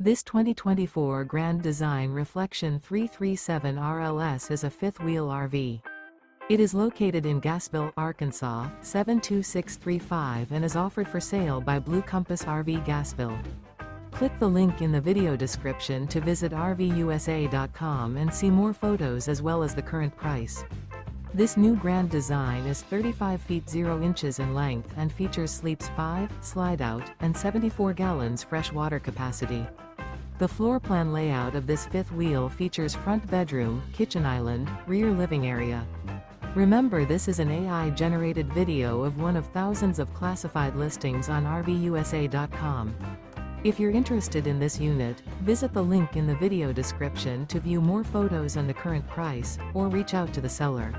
This 2024 Grand Design Reflection 337 RLS is a fifth-wheel RV. It is located in Gassville, Arkansas, 72635 and is offered for sale by Blue Compass RV Gassville. Click the link in the video description to visit RVUSA.com and see more photos as well as the current price. This new Grand Design is 35 feet 0 inches in length and features sleeps 5, slide-out, and 74 gallons fresh water capacity. The floor plan layout of this fifth wheel features front bedroom, kitchen island, rear living area. Remember, this is an AI-generated video of one of thousands of classified listings on RVUSA.com. If you're interested in this unit, visit the link in the video description to view more photos and the current price, or reach out to the seller.